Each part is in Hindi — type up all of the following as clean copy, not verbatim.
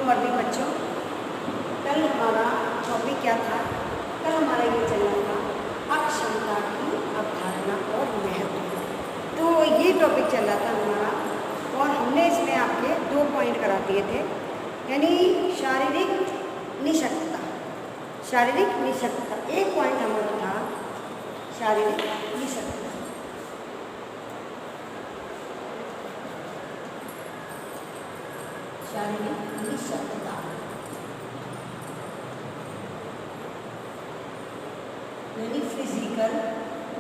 मॉर्निंग बच्चों, कल हमारा टॉपिक क्या था? कल हमारा ये चल रहा था अक्षमता की अवधारणा और महत्व। तो ये टॉपिक चल रहा था हमारा और हमने इसमें आपके 2 पॉइंट करा दिए थे, यानी शारीरिक निशक्तता। शारीरिक निशक्तता एक पॉइंट हमारा था, शारीरिक निशक्तता। शारीरिक निशक्तता यानी फिजिकल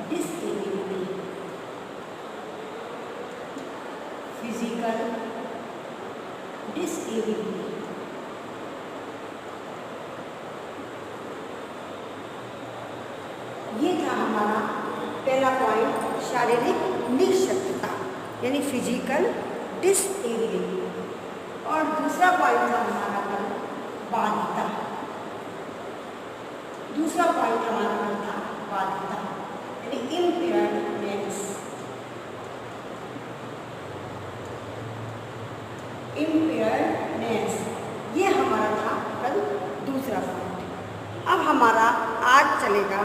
डिसेबिलिटी। फिजिकल डिसेबिलिटी ये था हमारा पहला पॉइंट, शारीरिक निशक्तता यानी फिजिकल डिसेबिलिटी। और दूसरा पॉइंट था हमारा कल बाधिता। दूसरा पॉइंट हमारा कल था बाधिता यानी इम्पेयर्डनेस। इम्पेयर्डनेस ये हमारा था कल दूसरा पॉइंट। अब हमारा आज चलेगा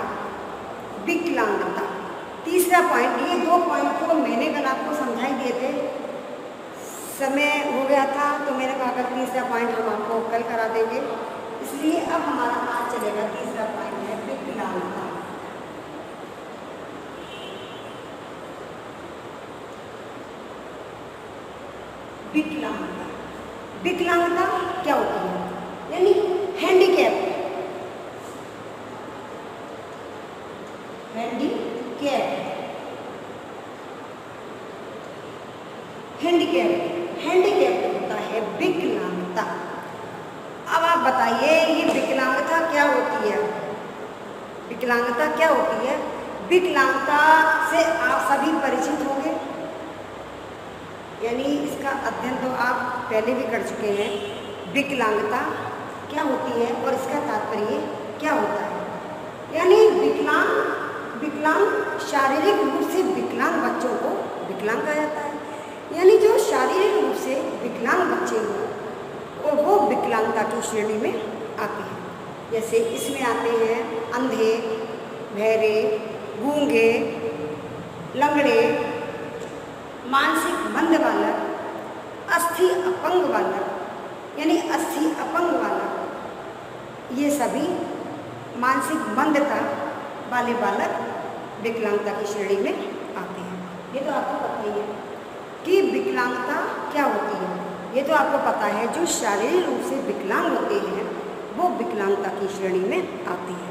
विकलांगता, तीसरा पॉइंट। ये 2 पॉइंट को मैंने कल आपको समझाई दिए थे, समय हो गया था तो मैंने कहा अगर तीसरा पॉइंट हम आपको कल करा देंगे, इसलिए अब हमारा आज चलेगा तीसरा पॉइंट है विकलांगता। विकलांगता, विकलांगता क्या होती है? यानी हैंडीकैप। हैंडीकैप, हैंडीकैप हैंडीकैप होता है विकलांगता। अब आप बताइए ये विकलांगता क्या होती है? विकलांगता क्या होती है? विकलांगता से आप सभी परिचित होंगे, यानी इसका अध्ययन तो आप पहले भी कर चुके हैं। विकलांगता क्या होती है और इसका तात्पर्य क्या होता है? यानी विकलांग शारीरिक रूप से विकलांग बच्चों को विकलांग कहा जाता है। यानी जो शारीरिक रूप से विकलांग बच्चे हैं वो विकलांगता की श्रेणी में आते हैं। जैसे इसमें आते हैं अंधे, बहरे, गूंगे, लंगड़े, मानसिक मंद बालक, अस्थि अपंग बालक यानी अस्थि अपंग बालक, ये सभी मानसिक मंदता वाले बालक विकलांगता की श्रेणी में आते हैं। ये तो आपको पता ही है कि विकलांगता क्या होती है। ये तो आपको पता है जो शारीरिक रूप से विकलांग होते हैं वो विकलांगता की श्रेणी में आते हैं।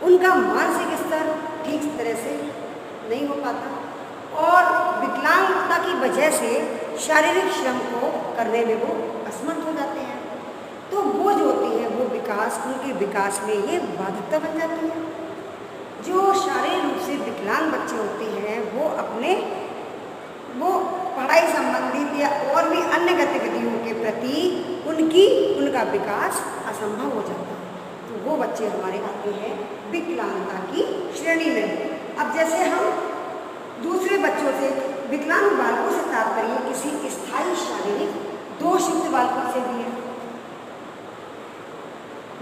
उनका मानसिक स्तर ठीक तरह से नहीं हो पाता और विकलांगता की वजह से शारीरिक श्रम को करने में वो असमर्थ हो जाते हैं। तो वो जो होती है वो उनके विकास में ये बाधिकता बन जाती है। जो शारीरिक रूप से विकलांग बच्चे होते हैं वो पढ़ाई संबंधित या और भी अन्य गतिविधियों के प्रति उनका विकास असंभव हो जाता है। तो वो बच्चे हमारे आते हैं विकलांगता की श्रेणी में। अब जैसे हम दूसरे बच्चों से विकलांग बालकों से तात्पर्य किसी स्थायी शारीरिक दोषयुक्त बालकों से भी है।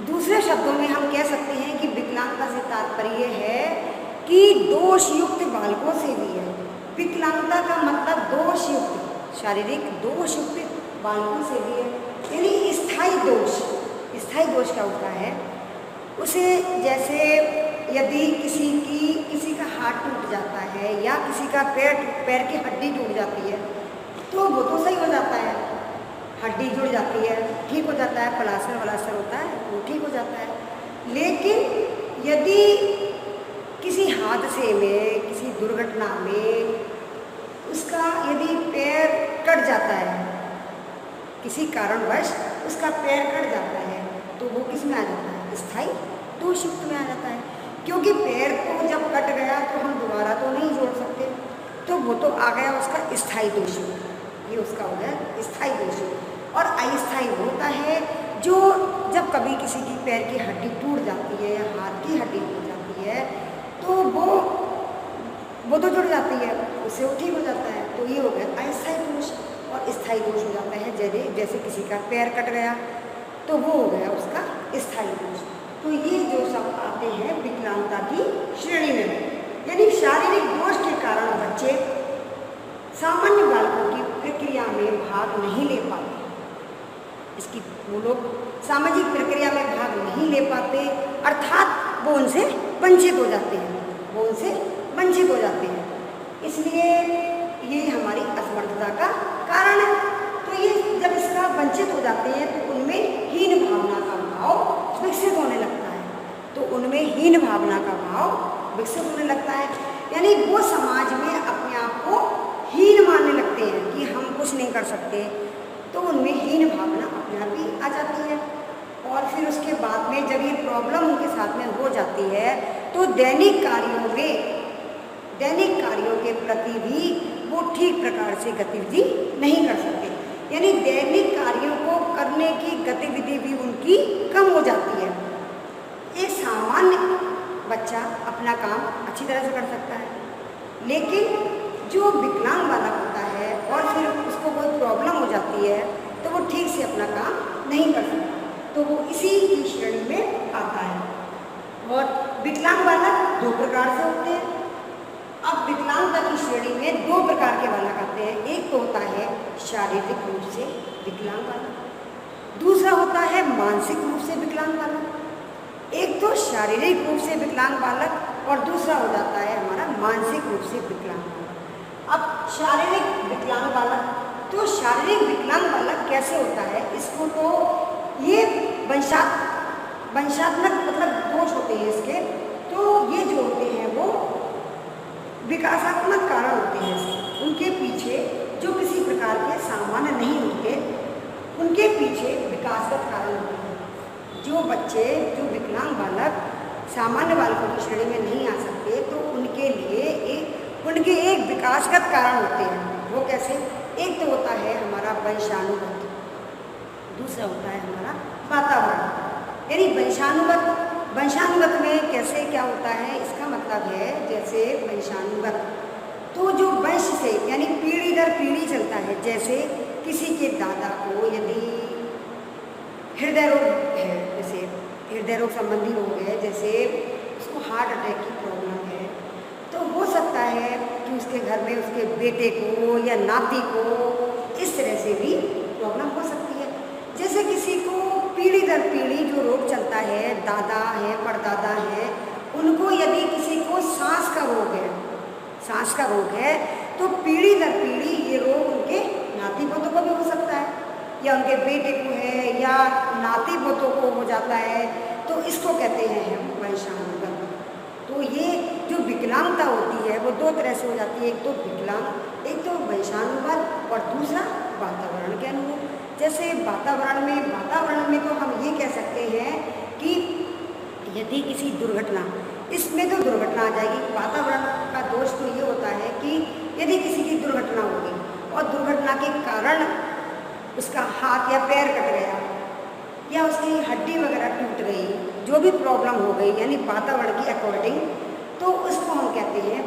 दूसरे शब्दों में हम कह सकते हैं कि विकलांगता से तात्पर्य है कि दोषयुक्त बालकों से भी है। विकलांगता का मतलब दोषयुक्त, शारीरिक दोषयुक्त बालकों से भी है। यानी स्थायी दोष। स्थायी दोष क्या होता है? उसे जैसे यदि किसी का हाथ टूट जाता है या किसी का पैर की हड्डी टूट जाती है तो वो तो सही हो जाता है, हड्डी जुड़ जाती है, ठीक हो जाता है, प्लास्टर होता है वो ठीक हो जाता है। लेकिन यदि किसी हादसे में, किसी दुर्घटना में उसका यदि पैर कट जाता है, किसी कारणवश उसका पैर कट जाता है तो वो किस में आ जाता है? स्थायी दोषयुक्त में आ जाता है। क्योंकि पैर को जब कट गया तो हम दोबारा तो नहीं जोड़ सकते, तो वो तो आ गया उसका स्थायी दोषयुक्त। ये उसका हो गया स्थायी दोषयुक्त। और अस्थायी होता है जो जब कभी किसी की पैर की हड्डी टूट जाती है या हाथ की हड्डी टूट जाती है तो वो तो जुड़ जाती है, उससे वो ठीक हो जाता है। तो ये हो गया अस्थायी दोष। और स्थायी दोष हो जाता है जैसे किसी का पैर कट गया तो वो हो गया उसका स्थायी दोष। तो ये जो सब आते हैं विकलांगता की श्रेणी में, यानी शारीरिक दोष के कारण बच्चे सामान्य बालकों की प्रक्रिया में भाग नहीं ले पाते। इसकी वो लोग सामाजिक प्रक्रिया में भाग नहीं ले पाते, अर्थात वो उनसे वंचित हो जाते हैं, वो उनसे वंचित हो जाते हैं। इसलिए ये हमारी असमर्थता का कारण है। तो ये जब इसका वंचित हो जाते हैं तो उनमें हीन भावना का भाव विकसित होने लगता है, तो उनमें हीन भावना का भाव विकसित होने लगता है, यानी वो समाज में अपने आप को हीन मानने लगते हैं कि हम कुछ नहीं कर सकते, तो उनमें हीन भावना अपने आप ही आ जाती है। और फिर उसके बाद में जब ये प्रॉब्लम उनके साथ में हो जाती है तो दैनिक कार्यों के प्रति भी वो ठीक प्रकार से गतिविधि नहीं कर सकते, यानी दैनिक कार्यों को करने की गतिविधि भी उनकी कम हो जाती है। एक सामान्य बच्चा अपना काम अच्छी तरह से कर सकता है, लेकिन जो विकलांग बालक होता है और फिर उसको कोई प्रॉब्लम हो जाती है तो वो ठीक से अपना काम नहीं कर सकता, तो वो इसी की श्रेणी में आता है। और विकलांग बालक दो प्रकार से होते हैं। अब विकलांगता की श्रेणी में दो प्रकार के बालक आते हैं। एक तो होता है शारीरिक रूप से विकलांग बालक, दूसरा होता है मानसिक रूप से विकलांग बालक। एक तो शारीरिक रूप से विकलांग बालक और दूसरा हो जाता है हमारा मानसिक रूप से विकलांग बालक। अब शारीरिक विकलांग बालक, तो शारीरिक विकलांग बालक कैसे होता है, इसको तो ये वंशात्मक मतलब दोष होते हैं इसके, तो ये जो होते हैं वो विकासात्मक कारण होते हैं इसके। उनके पीछे जो किसी प्रकार के सामान्य नहीं होते, उनके पीछे विकासगत कारण होते हैं। जो बच्चे, जो विकलांग बालक सामान्य बालकों की श्रेणी में नहीं आ सकते, तो उनके लिए उनके एक विकासगत कारण होते हैं। वो कैसे? एक तो होता है हमारा वंशानुगत, दूसरा होता है हमारा वातावरण। यानी वंशानुगत में कैसे क्या होता है, इसका मतलब है जैसे वंशानुगत तो जो वंश से यानी पीढ़ी दर पीढ़ी चलता है। जैसे किसी के दादा को यदि हृदय रोग है, जैसे हृदय रोग संबंधी रोग है, जैसे उसको हार्ट अटैक की प्रॉब्लम है, तो हो सकता है कि उसके घर में उसके बेटे को या नाती को इस तरह से भी प्रॉब्लम हो सकती है। जैसे किसी को पीढ़ी दर पीढ़ी जो रोग चलता है, दादा है, परदादा है, उनको यदि किसी को सांस का रोग है तो पीढ़ी दर पीढ़ी ये रोग उनके नाती पोतों को भी हो सकता है, या उनके बेटे को है या नाती पोतों को हो जाता है, तो इसको कहते हैं हम वंशानुगत। तो ये जो विकलांगता होती है वो दो तरह से हो जाती है, एक तो वंशानुगत और दूसरा वातावरण के अनुरूप। जैसे वातावरण में तो हम ये कह सकते हैं कि यदि किसी दुर्घटना, इसमें तो दुर्घटना आ जाएगी। वातावरण का दोष तो ये होता है कि यदि किसी की दुर्घटना हो गई और दुर्घटना के कारण उसका हाथ या पैर कट गया या उसकी हड्डी वगैरह टूट गई, जो भी प्रॉब्लम हो गई, यानी वातावरण की अकॉर्डिंग, तो उसको हम कहते हैं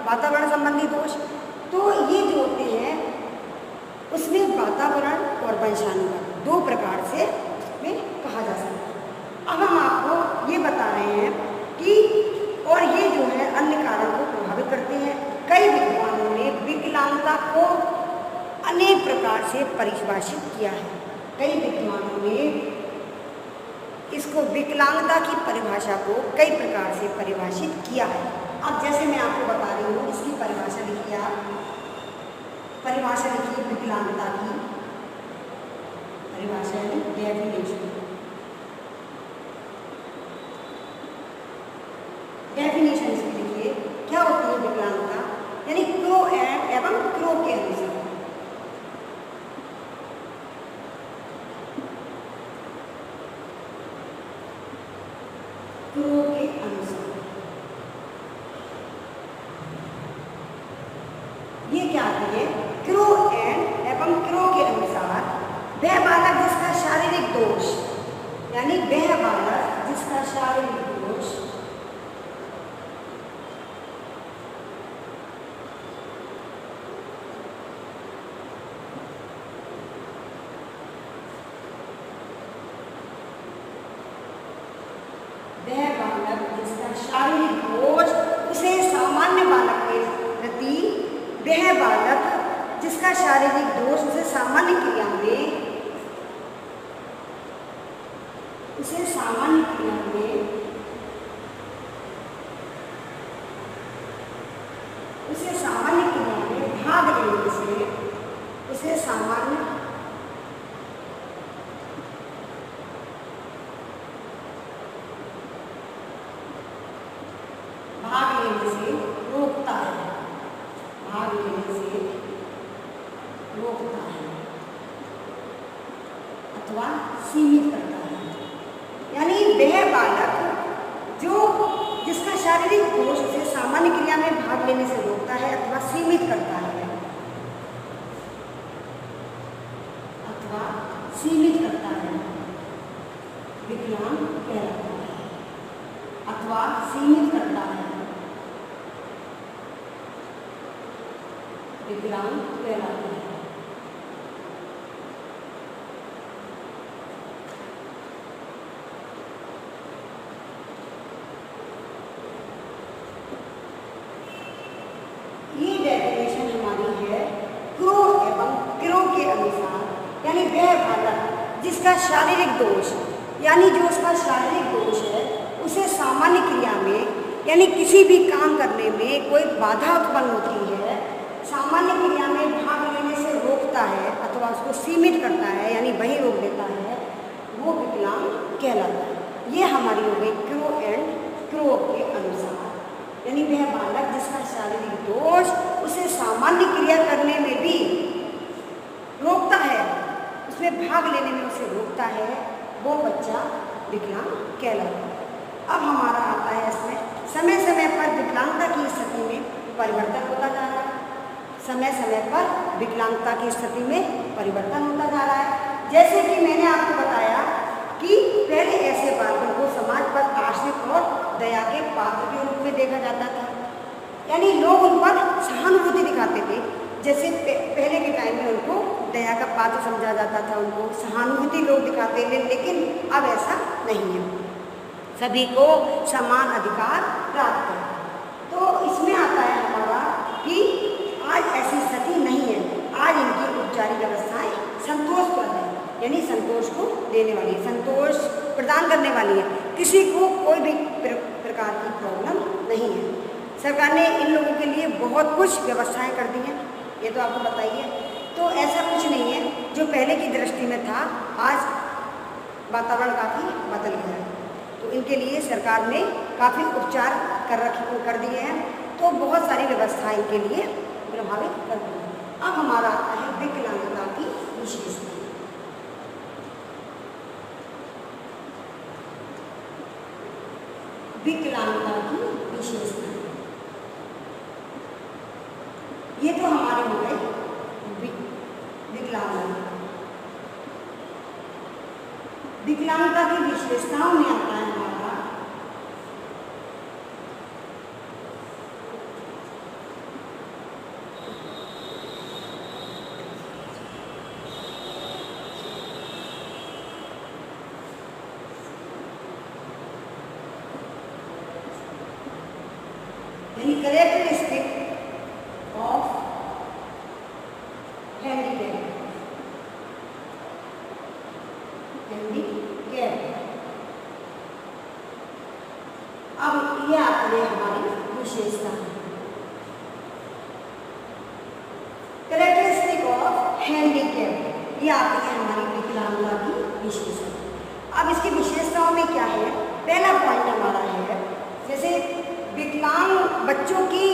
वातावरण संबंधी दोष। तो ये जो होते हैं उसमें वातावरण और वंशानुगत दो प्रकार से उसमें कहा जा सकता है। अब हम आपको ये बता रहे हैं कि और ये जो है अन्य कारण को प्रभावित करते हैं। कई विद्वानों ने विकलांगता को अनेक प्रकार से परिभाषित किया है। कई विद्वानों ने इसको विकलांगता की परिभाषा को कई प्रकार से परिभाषित किया है। अब जैसे मैं आपको बता रही हूँ, इसकी परिभाषा लिखिए आप, परिभाषा लिखिए विकलांगता की परिभाषा यानी डेफिनेशन इसकी लिखिए। क्या होती है विकलांगता? यानी क्रो एवं क्रो के अनुसार, क्रो के अनुसार ये क्या आती है? क्रो एवं क्रो के अनुसार वह बालक जिसका शारीरिक दोष, यानी वह बालक जिसका शारीरिक दोष वह बालक जिसका शारीरिक दोष उसे सामान्य बालक के प्रति, वह बालक जिसका शारीरिक दोष उसे सामान्य क्रिया में, उसे सामान्य क्रिया में, उसे सामान्य क्रिया में भाग लेने से, उसे सामान्य भाग लेने से रोकता है, भाग लेने से रोकता है अथवा सीमित करता है। यानी वह बालक जो जिसका शारीरिक दोष उसे सामान्य क्रिया में भाग लेने से रोकता है अथवा सीमित करता है, अथवा सीमित करता है, विकलांग कहलाता है, अथवा सीमित करता है, विकलांग कहलाता है। ये डेफिनेशन हमारी है क्रो एवं क्रो के अनुसार, यानी वह बालक जिसका शारीरिक दोष, यानी जो उसका शारीरिक दोष है उसे सामान्य क्रिया में, यानी किसी भी काम करने में कोई बाधा उत्पन्न होती है, सामान्य क्रिया में भाग लेने से रोकता है अथवा उसको सीमित करता है, यानी वही रोक देता है, वो विकलांग कहलाता है। ये हमारी हो गई क्रो एंड क्रो के अनुसार, यानी वह बालक जिसका शारीरिक दोष उसे सामान्य क्रिया करने में भी रोकता है, उसमें भाग लेने में उसे रोकता है, वो बच्चा विकलांग कहलाता है। अब हमारा आता है इसमें समय समय पर विकलांगता की स्थिति में परिवर्तन होता जा रहा है, समय समय पर विकलांगता की स्थिति में परिवर्तन होता जा रहा है। जैसे कि मैंने आपको बताया कि पहले ऐसे बालकों को समाज पर आश्रित और दया के पात्र के रूप में देखा जाता था, यानी लोग उन पर सहानुभूति दिखाते थे। जैसे पहले के टाइम में उनको दया का पात्र समझा जाता था, उनको सहानुभूति लोग दिखाते थे, लेकिन अब ऐसा नहीं है, सभी को समान अधिकार प्राप्त है। तो इसमें आता है हमारा कि आज ऐसी स्थिति नहीं है, आज इनकी उपचारिक व्यवस्थाएं संतोषप्रद है, यानी संतोष को देने वाली, संतोष प्रदान करने वाली है, किसी को कोई भी प्रकार की प्रॉब्लम नहीं है। सरकार ने इन लोगों के लिए बहुत कुछ व्यवस्थाएं कर दी हैं, ये तो आपको बताइए। तो ऐसा कुछ नहीं है जो पहले की दृष्टि में था, आज वातावरण काफ़ी बदल गया है, तो इनके लिए सरकार ने काफ़ी उपचार कर दिए हैं, तो बहुत सारी व्यवस्थाएं इनके लिए प्रभावित कर दी है। अब हमारा आता है विकलांगता की विशेषता। विकलांगता की विशेषता, ये तो हमारे हो गए विकलांगता। विकलांगता की विशेषताओं में आता है हमारा कैरेक्टरिस्टिक ऑफ हैंडीकैप। अब ये आपने हमारी विशेषता है, कैरेक्टरिस्टिक ऑफ हैंडीकैप, ये आती है हमारी विकलांगता की विशेषता। अब इसकी विशेषताओं में क्या है, पहला पॉइंट हमारा है, जैसे विकलांग बच्चों की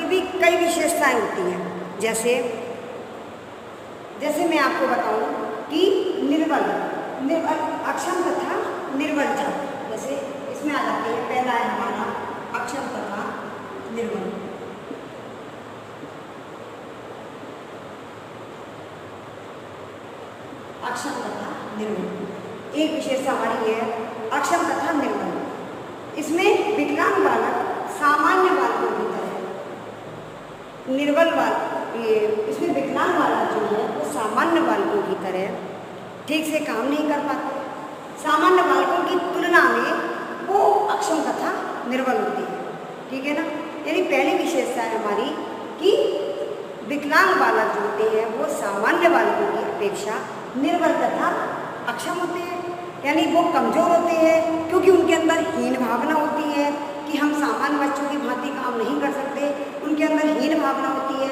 भी कई विशेषताएं होती हैं। जैसे मैं आपको बताऊं कि निर्बल अक्षम तथा निर्बलता, जैसे इसमें आ जाती है, पहला है हमारा अक्षम तथा निर्बल। अक्षम तथा निर्बल एक विशेषता हमारी है, अक्षम तथा निर्बल। इसमें विकलांग बालक सामान्य बालकों की तरह, निर्बल बालक इसमें विकलांग बालक जो है वो सामान्य बालकों की तरह ठीक से काम नहीं कर पाते। सामान्य बालकों की तुलना अक्षम तथा निर्बल होती है। ठीक है ना। यानी पहली विशेषता है हमारी कि विकलांग बालक जो होते हैं वो सामान्य बालकों की अपेक्षा निर्बल तथा अक्षम होते हैं। यानी वो कमज़ोर होते हैं क्योंकि उनके अंदर हीन भावना होती है कि हम सामान्य बच्चों की भांति काम नहीं कर सकते। उनके अंदर हीन भावना होती है,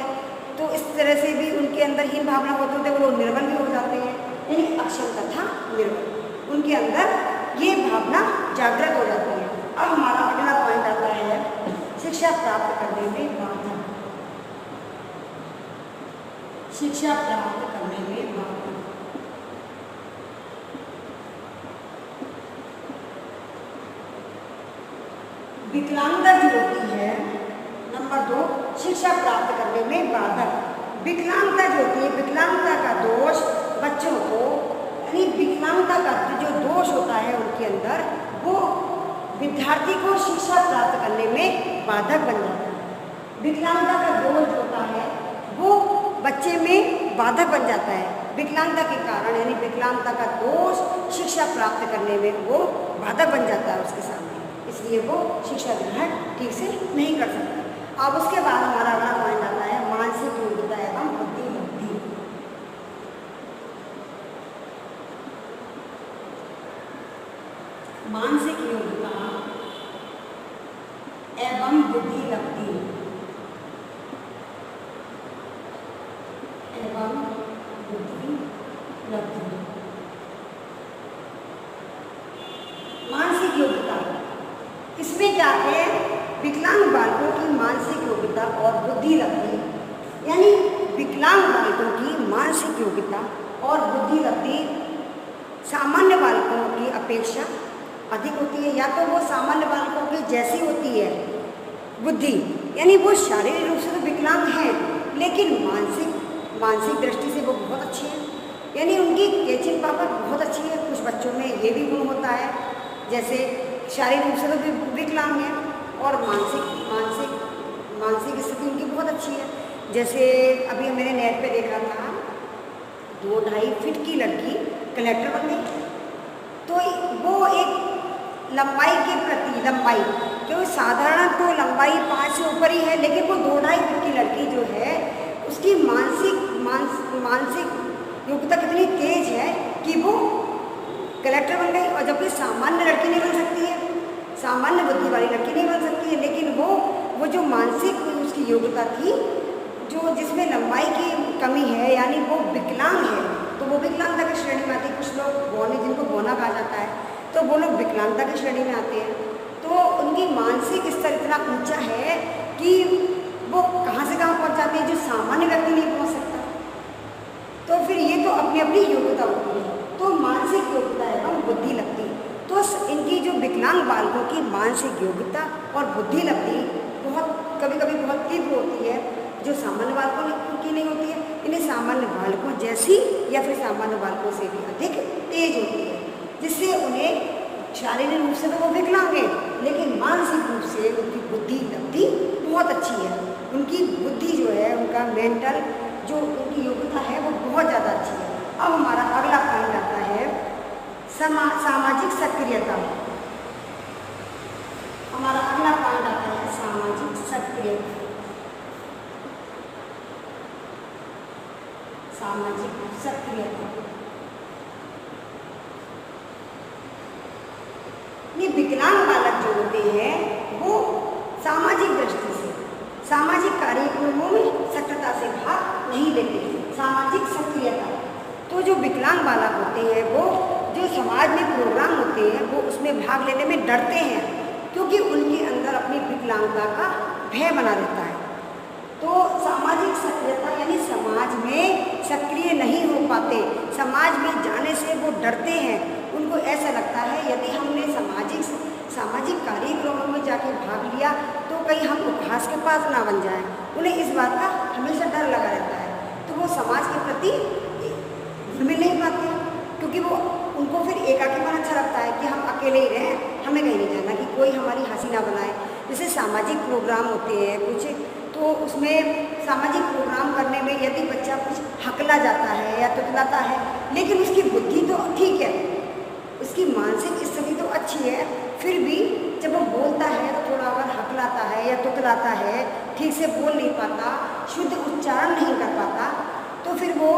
तो इस तरह से भी उनके अंदर हीन भावना होते वो निर्बल भी हो जाते हैं। यानी अक्षम तथा निर्बल, उनके अंदर ये भावना जागृत हो जाती है। अब हमारा अगला पॉइंट आता है शिक्षा प्राप्त करने में बाधा। शिक्षा प्राप्त करने में बाधा। विकलांगता जो होती है, नंबर 2, शिक्षा प्राप्त करने में बाधक। विकलांगता जो होती है, विकलांगता का दोष बच्चों को, यानी विकलांगता का जो दोष होता है उनके अंदर, वो विद्यार्थी को शिक्षा प्राप्त करने में बाधक बन जाता है। विकलांगता का दोष जो होता है वो बच्चे में बाधक बन जाता है। विकलांगता के कारण, यानी विकलांगता का दोष शिक्षा प्राप्त करने में वो बाधक बन जाता है उसके सामने, इसलिए वो शिक्षा ग्रहण ठीक से नहीं कर सकता। अब उसके बाद हमारा अगला पॉइंट आता है मानसिक योग्यता एवं बुद्धिमत्ता। मानसिक योग्यता एवं बुद्धिमत्ता एवं बुद्धिमत्ता। मानसिक योग्यता, इसमें क्या है, विकलांग बालकों की मानसिक योग्यता और बुद्धि रखती, यानी विकलांग बालकों की मानसिक योग्यता और बुद्धि रखती सामान्य बालकों की अपेक्षा अधिक होती है। या तो वो सामान्य बालकों की जैसी होती है बुद्धि, यानी वो शारीरिक रूप से तो विकलांग हैं लेकिन मानसिक दृष्टि से वो बहुत अच्छी है, यानी उनकी कैचिंग पावर बहुत अच्छी है। कुछ बच्चों में ये भी गुण होता है, जैसे शारीरिक रूप से तो विकलांग है और मानसिक स्थिति उनकी बहुत अच्छी है। जैसे अभी मैंने नेट पे देखा था, 2-2.5 फीट की लड़की कलेक्टर बन गई, तो वो एक लंबाई के प्रति, लंबाई क्योंकि साधारण तो लंबाई 5 से ऊपर ही है, लेकिन वो 2-2.5 फीट की लड़की जो है उसकी मानसिक योग्यता कितनी तेज है कि वो कलेक्टर बन गई। और जबकि सामान्य लड़की नहीं बन सकती है, सामान्य बुद्धि वाली लड़की नहीं बन सकती है, लेकिन वो जो मानसिक उसकी योग्यता थी, जो जिसमें लंबाई की कमी है, यानी वो विकलांग है, तो वो विकलांगता की श्रेणी में आती है। कुछ लोग जिनको बौना कहा जाता है, तो वो लोग विकलांगता की श्रेणी में आते हैं। तो उनकी मानसिक स्तर इतना ऊंचा है कि वो कहाँ से कहाँ पहुँच जाते हैं जो सामान्य व्यक्ति नहीं पहुँच सकता। तो फिर ये तो अपनी अपनी योग्यता होती है। तो मानसिक योग्यता एवं बुद्धि लगती, तो इनकी जो विकलांग बालकों की मानसिक योग्यता और बुद्धि लगती कभी कभी बहुत तीव्र होती है, जो सामान्य बालकों की नहीं होती है। इन्हें सामान्य बालकों जैसी या फिर सामान्य बालकों से भी अधिक तेज होती है, जिससे उन्हें शारीरिक रूप से तो वो विकलांग है, लेकिन मानसिक रूप से उनकी बुद्धि लगती बहुत अच्छी है। उनकी बुद्धि जो है, उनका मेंटल जो उनकी योग्यता है वो बहुत ज़्यादा अच्छी है। अब हमारा अगला पॉइंट आता है सामाजिक सक्रियता। हमारा अगला पॉइंट आता है सामाजिक सक्रियता। सामाजिक सक्रियता, ये विकलांग बालक जो होते हैं वो सामाजिक दृष्टि से सामाजिक कार्यक्रमों में सक्रियता से भाग नहीं लेते। सामाजिक सक्रियता, तो जो विकलांग बालक होते हैं वो जो समाज में प्रोग्राम होते हैं वो उसमें भाग लेने में डरते हैं, क्योंकि उनके अंदर अपनी विकलांगता का भय बना रहता है। तो सामाजिक सक्रियता यानी समाज में सक्रिय नहीं हो पाते, समाज में जाने से वो डरते हैं। उनको ऐसा लगता है यदि हमने सामाजिक कार्यक्रमों में जाके भाग लिया तो कहीं हम उपहास के पास ना बन जाएं। उन्हें इस बात का हमेशा डर लगा रहता है, तो वो समाज के प्रति मिल नहीं पाते, क्योंकि वो उनको फिर एकाकीपन अच्छा लगता है कि हम अकेले ही रहें, हमें कहीं नहीं जाना, कि कोई हमारी हंसी ना बनाए। जैसे सामाजिक प्रोग्राम होते हैं कुछ, तो उसमें सामाजिक प्रोग्राम करने में यदि बच्चा कुछ हकला जाता है या तुतलाता है, लेकिन उसकी बुद्धि तो ठीक है, उसकी मानसिक स्थिति तो अच्छी है, फिर भी जब वो खिखिलाता है, ठीक से बोल नहीं पाता, शुद्ध उच्चारण नहीं कर पाता, तो फिर वो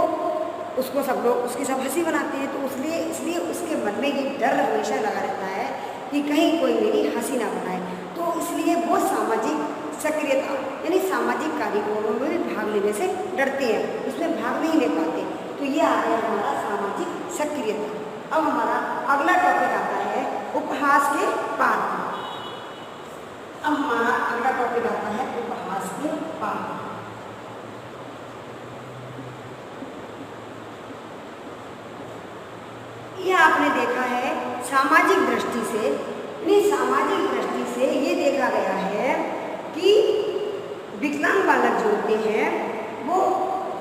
उसको सब लोग उसकी सब हंसी बनाते हैं। तो इसलिए उसके मन में ये डर हमेशा लगा रहता है कि कहीं कोई मेरी हंसी ना बनाए। तो इसलिए वो सामाजिक सक्रियता यानी सामाजिक कार्यक्रमों में भी भाग लेने से डरते हैं, उसमें भाग नहीं ले पाते। तो ये आ गया हमारा सामाजिक सक्रियता। अब हमारा अगला टॉपिक आता है उपहास के पात्र। अब हमारा अगला टॉपिक आता है उपहास के पात्र। ये आपने देखा है सामाजिक दृष्टि से, ये देखा गया है कि विकलांग बालक जो होते हैं वो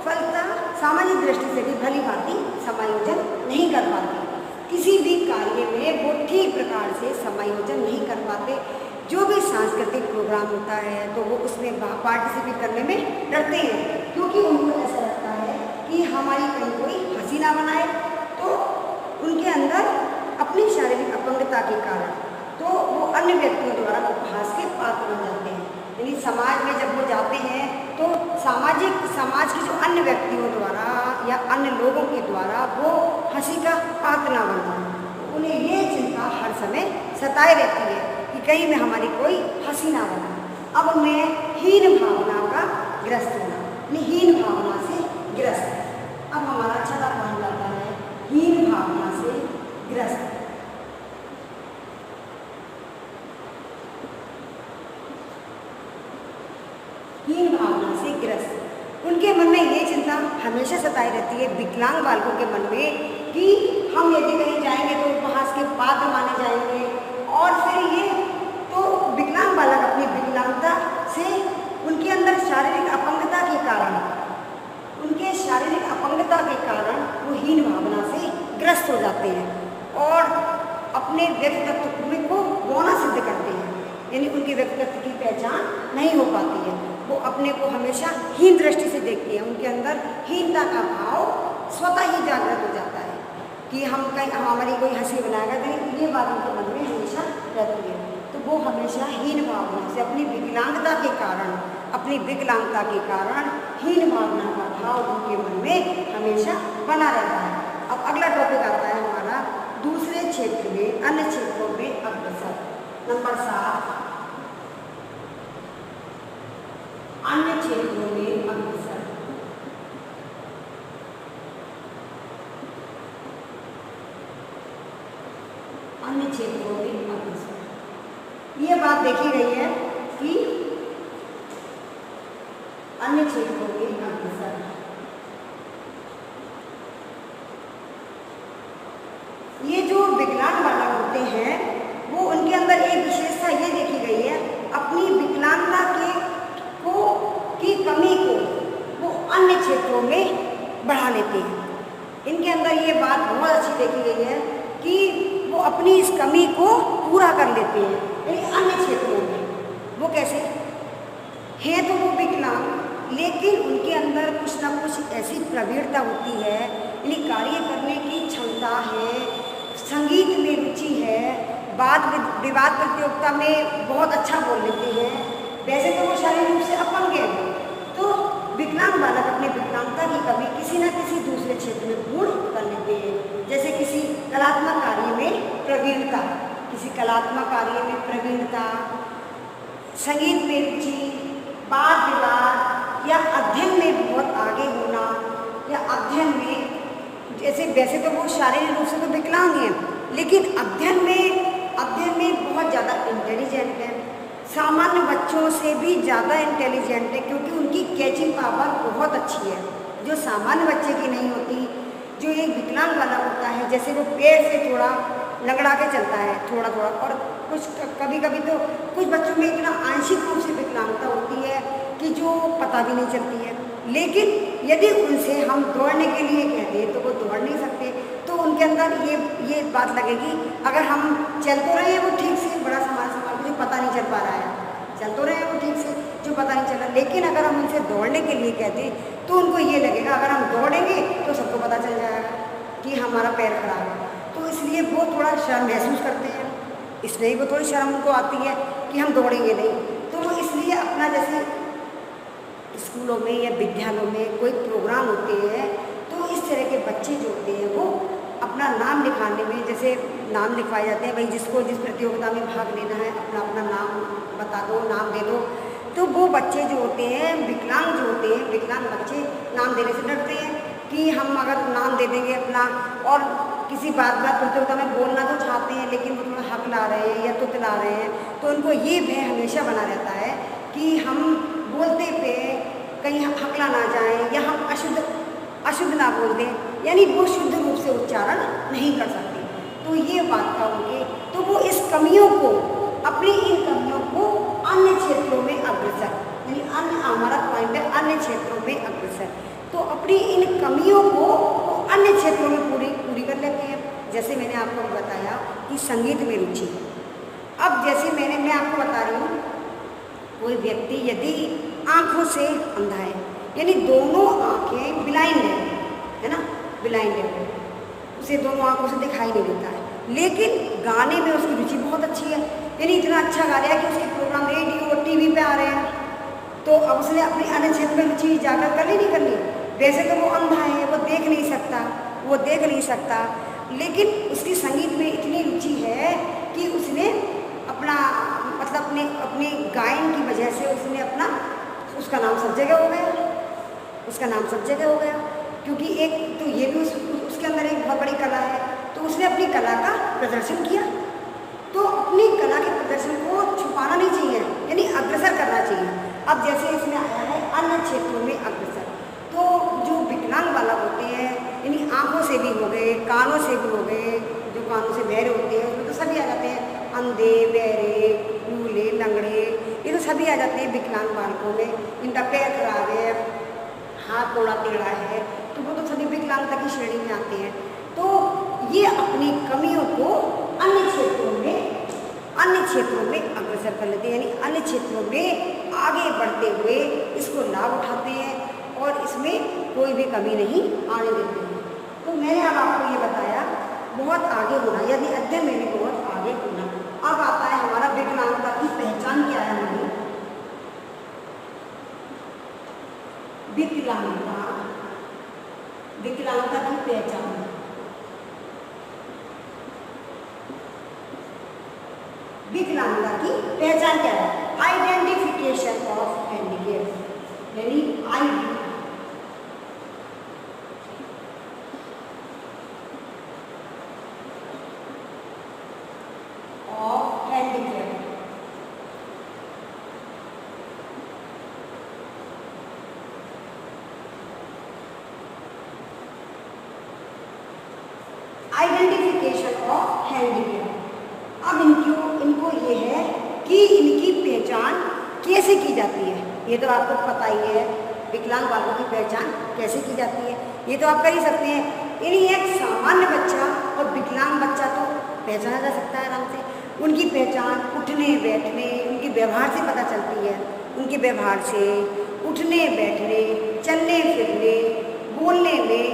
फलतः सामाजिक दृष्टि से भी भली भांति समायोजन नहीं कर पाते, किसी भी कार्य में वो ठीक प्रकार से समायोजन नहीं कर पाते। जो भी सांस्कृतिक प्रोग्राम होता है तो वो उसमें पार्टिसिपेट करने में डरते हैं, क्योंकि उनको ऐसा लगता है कि हमारी कहीं कोई हंसी ना बनाए। तो उनके अंदर अपनी शारीरिक अपंगता के कारण तो वो अन्य व्यक्तियों द्वारा उपहास के पात्र बन जाते हैं। यानी समाज में जब वो जाते हैं तो समाज के जो अन्य व्यक्तियों द्वारा या अन्य लोगों के द्वारा वो हंसी का पात्र ना बन जाए। उन्हें ये चिंता हर समय सताए रहती है कि कहीं में हमारी कोई हंसी ना बनाए। अब मैं हीन भावना का ग्रस्त होना, हीन भावना से ग्रस्त। अब हमारा छठा पॉइंट आता है हीन भावना से ग्रस्त। हीन भावना से ग्रस्त, उनके मन में ये चिंता हमेशा सताई रहती है विकलांग बालकों के मन में कि हम यदि कहीं जाएंगे तो उपहास के पात्र माने जाएंगे। और फिर ये तो विकलांग बालक अपनी विकलांगता से उनके अंदर शारीरिक अपंगता के कारण वो हीन भावना से ग्रस्त हो जाते हैं और अपने व्यक्तित्व को गौना सिद्ध करते हैं। यानी उनके व्यक्तित्व की पहचान नहीं हो पाती है, वो अपने को हमेशा हीन दृष्टि से देखते हैं। उनके अंदर हीनता का भाव स्वतः ही जागृत हो जाता है कि हमारी कोई हंसी बनाएगा, तो ये बात उनके मन में हमेशा रहती है। तो वो हमेशा हीन भावना से अपनी विकलांगता के कारण हीन भावना का भाव उनके मन में हमेशा बना रहता है। अब अगला टॉपिक आता है हमारा दूसरे क्षेत्र में अन्य क्षेत्रों में अग्रसर। नंबर 7 अन्य क्षेत्रों में अग्रसर। अन्य क्षेत्रों में अग्रसर, ये बात देखी गई है कि अन्य क्षेत्रों में अग्रसर। ये जो विकलांग बालक होते हैं वो उनके अंदर एक विशेषता ये देखी गई है, अपनी विकलांगता की कमी को वो अन्य क्षेत्रों में बढ़ा लेते हैं। इनके अंदर ये बात बहुत अच्छी देखी गई है कि वो अपनी इस कमी को पूरा कर लेते हैं, यानी अन्य क्षेत्रों में। वो कैसे हैं? तो वो विकलांग, लेकिन उनके अंदर कुछ ना कुछ ऐसी प्रवीणता होती है, यानी कार्य करने की क्षमता है, संगीत में रुचि है, वाद विवाद प्रतियोगिता में बहुत अच्छा बोल लेते हैं। वैसे तो वो शारीरिक रूप से अपंग है, तो विकलांग बालक अपने विकलांगता की कमी किसी न किसी दूसरे क्षेत्र में पूर्ण कर लेते हैं। जैसे किसी कलात्मक कार्य में प्रवीणता, संगीत में रुचि, वाद विवाद या अध्ययन में बहुत आगे होना, या अध्ययन में जैसे वैसे तो वो शारीरिक रूप से तो विकलांग हैं, लेकिन अध्ययन में बहुत ज़्यादा इंटेलिजेंट है, सामान्य बच्चों से भी ज़्यादा इंटेलिजेंट है, क्योंकि उनकी कैचिंग पावर बहुत अच्छी है, जो सामान्य बच्चे की नहीं होती। जो एक विकलांग वाला होता है, जैसे वो पैर से थोड़ा लंगड़ा के चलता है थोड़ा, और कुछ कभी कभी तो कुछ बच्चों में इतना आंशिक रूप से विकलांगता होती है कि जो पता भी नहीं चलती है। लेकिन यदि उनसे हम दौड़ने के लिए कहते तो वो दौड़ नहीं सकते, तो उनके अंदर ये बात लगेगी, अगर हम चल तो रहे हैं वो ठीक से, बड़ा सामान जो पता नहीं चल पा रहा है, चल तो रहे हैं वो ठीक से, जो पता नहीं चला। लेकिन अगर हम उनसे दौड़ने के लिए कहते तो उनको ये लगेगा, अगर हम दौड़ेंगे तो सबको पता चल जाएगा कि हमारा पैर खराब है। तो इसलिए वो थोड़ा शर्म महसूस करते हैं, इसलिए वो थोड़ी शर्म उनको आती है कि हम दौड़ेंगे नहीं, तो वो इसलिए अपना जैसे स्कूलों में या विद्यालयों में कोई प्रोग्राम होते हैं तो इस तरह के बच्चे जो होते हैं वो अपना नाम लिखाने में जैसे नाम लिखवाए जाते हैं, भाई जिसको जिस प्रतियोगिता में भाग लेना है अपना अपना नाम बता दो, नाम दे दो। तो वो बच्चे जो होते हैं विकलांग जो होते हैं, विकलांग बच्चे नाम देने से डरते हैं कि हम अगर नाम दे देंगे अपना और किसी बात प्रतियोगिता में बोलना तो चाहते हैं लेकिन वो थोड़ा हक ला रहे हैं या तुतला रहे हैं, तो उनको ये भय हमेशा बना रहता है कि हम बोलते पे कहीं हम हकला ना जाएं या हम अशुद्ध ना बोल दें, यानी वो शुद्ध रूप से उच्चारण नहीं कर सकते। तो ये बात का उनके, तो वो इस कमियों को, अपनी इन कमियों को अन्य क्षेत्रों में अग्रसर, यानी अन्य हमारा पॉइंट है अन्य क्षेत्रों में अग्रसर, तो अपनी इन कमियों को अन्य क्षेत्रों में पूरी कर लेते हैं। जैसे मैंने आपको बताया कि संगीत में रुचि, अब जैसे मैं आपको बता रही हूँ, कोई व्यक्ति यदि आँखों से अंधा है, यानी दोनों आँखें ब्लाइंड है ना, ब्लाइंड है, उसे दोनों आँखों से दिखाई नहीं देता है, लेकिन गाने में उसकी रुचि बहुत अच्छी है, यानी इतना अच्छा गा रहा है कि उसके प्रोग्राम रेडियो और टीवी पे आ रहे हैं, तो अब उसने अपनी अन्य क्षेत्र में रुचि जाकर करनी नहीं करनी। वैसे तो वो अंधा है, वो देख नहीं सकता, लेकिन उसकी संगीत में इतनी रुचि है कि उसने अपना मतलब अपने गायन की वजह से उसने उसका नाम सब जगह हो गया, क्योंकि एक तो ये भी उसके अंदर एक बहुत बड़ी कला है, तो उसने अपनी कला का प्रदर्शन किया। तो अपनी कला के प्रदर्शन को छुपाना नहीं चाहिए, यानी अग्रसर करना चाहिए। अब जैसे इसमें आया है अन्य क्षेत्रों में अग्रसर, तो जो विकलांग बालक होते हैं, यानी आँखों से भी हो गए, कानों से भी हो गए, जो कानों से बहरे होते हैं उसमें तो सभी आ जाते हैं, अंधे, बहरे, लूले, लंगड़े, ये तो सभी आ जाते हैं विकलांग बालकों में। इनका पैर खराब है, हाथ थोड़ा टेढ़ा है, तो वो तो सभी विकलांगता की श्रेणी में आते हैं। तो ये अपनी कमियों को अन्य क्षेत्रों में अग्रसर कर लेते हैं, यानी अन्य क्षेत्रों में आगे बढ़ते हुए इसको लाभ उठाते हैं और इसमें कोई भी कमी नहीं आने देते हैं। तो मैंने अब आपको ये बताया बहुत आगे होना, यदि अध्ययन में भी बहुत आगे होना। अब आता है हमारा विकलांगता की पहचान क्या है। हमारी विकलांगता की पहचान, विकलांगता की पहचान क्या है? आइडेंटिफिकेशन ऑफ हैंडीकैप, यानी ID, of handicap. Identification of handicap, अब इनको ये है कि इनकी पहचान कैसे की जाती है। ये तो आपको पता ही है विकलांग बालों की पहचान कैसे की जाती है, ये तो आप कर ही सकते हैं। यानी एक सामान्य बच्चा और विकलांग बच्चा तो पहचाना जा सकता है आराम से। उनकी पहचान उठने बैठने, उनके व्यवहार से पता चलती है। उनके व्यवहार से उठने बैठने, चलने फिरने, बोलने में,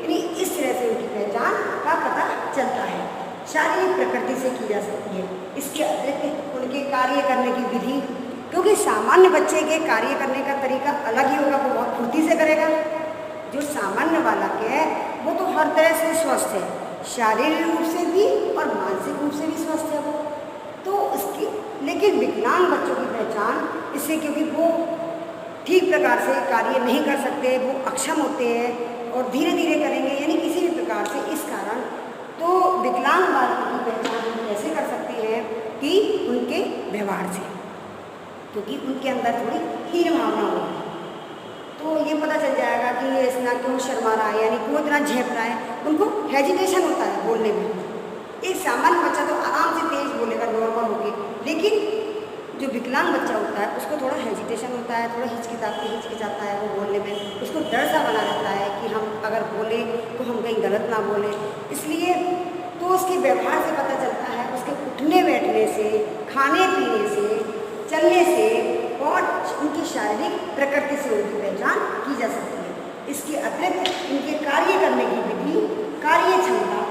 यानी इस तरह से उनकी पहचान का पता चलता है। शारीरिक प्रकृति से की जा सकती है। इसके अतिरिक्त उनके कार्य करने की विधि, क्योंकि सामान्य बच्चे के कार्य करने का तरीका अलग ही होगा, वो बहुत फुर्ती से करेगा। जो सामान्य बालक है वो तो हर तरह से स्वस्थ है, शारीरिक रूप से भी और मानसिक रूप से भी स्वस्थ है वो तो उसकी। लेकिन विकलांग बच्चों की पहचान इससे, क्योंकि वो ठीक प्रकार से कार्य नहीं कर सकते, वो अक्षम होते हैं और धीरे धीरे करेंगे, यानी किसी भी प्रकार से। इस कारण तो विकलांग बालकों की पहचान हम कैसे कर सकते हैं कि उनके व्यवहार से, क्योंकि उनके अंदर थोड़ी हीन भावना होगी, तो ये पता चल जाएगा कि ये इतना क्यों शर्मा रहा है, यानी क्यों इतना झेप रहा है। उनको हेजिटेशन होता है बोलने में। एक सामान्य बच्चा तो आराम से तेज बोलेगा नॉर्मल होगी, लेकिन जो विकलांग बच्चा होता है उसको थोड़ा हेजिटेशन होता है, थोड़ा हिचकिचाता है वो बोलने में। उसको डर सा बना रहता है कि हम अगर बोले तो हम कहीं गलत ना बोलें, इसलिए तो उसके व्यवहार से पता चलता है, उसके उठने बैठने से, खाने पीने से, चलने से और उनकी शारीरिक प्रकृति से उनकी पहचान की जा सकती है। इसके अतिरिक्त उनके कार्य करने की विधि, कार्य क्षमता,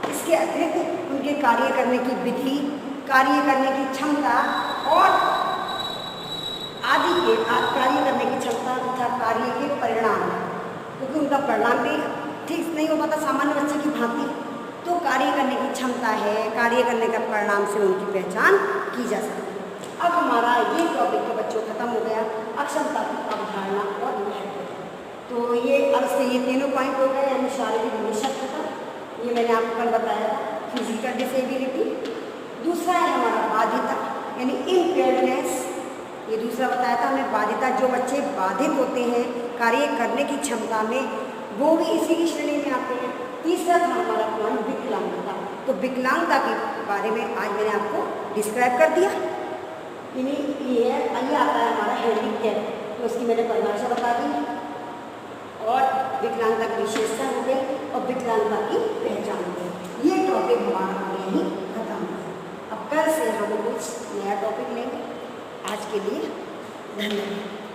इसके अतिरिक्त उनके कार्य करने की विधि, कार्य करने की क्षमता और आदि के कार्य करने की क्षमता तथा कार्य के परिणाम, क्योंकि उनका परिणाम भी ठीक नहीं हो पाता सामान्य बच्चे की भांति, तो कार्य करने की क्षमता है, कार्य करने का परिणाम से उनकी पहचान की जा सकती है। अब हमारा ये टॉपिक के बच्चों खत्म हो गया, अक्षमता की अवधारणा और महत्व। तो ये अब से ये तीनों पॉइंट हो गए, यानी शारीरिक निष्क्रियता, ये मैंने आपको कल बताया फिजिकल डिसेबिलिटी। दूसरा है हमारा बाधिता यानी इम्पेयर्डनेस, ये दूसरा बताया था हमने बाधिता, जो बच्चे बाधित होते हैं कार्य करने की क्षमता में, वो भी इसी की श्रेणी में आते हैं। तीसरा था हमारा पॉइंट विकलांगता, तो विकलांगता के बारे में आज मैंने आपको डिस्क्राइब कर दिया। ये आता है हमारा हैंडीकैप, तो उसकी मैंने परिभाषा बता दी और विकलांगता की विशेषता हो गई और विकलांगता की पहचान हो गई। ये टॉपिक हमारा यहीं खत्म हो गया। अब कल से हम कुछ नया टॉपिक लेंगे। आज के लिए धन्यवाद।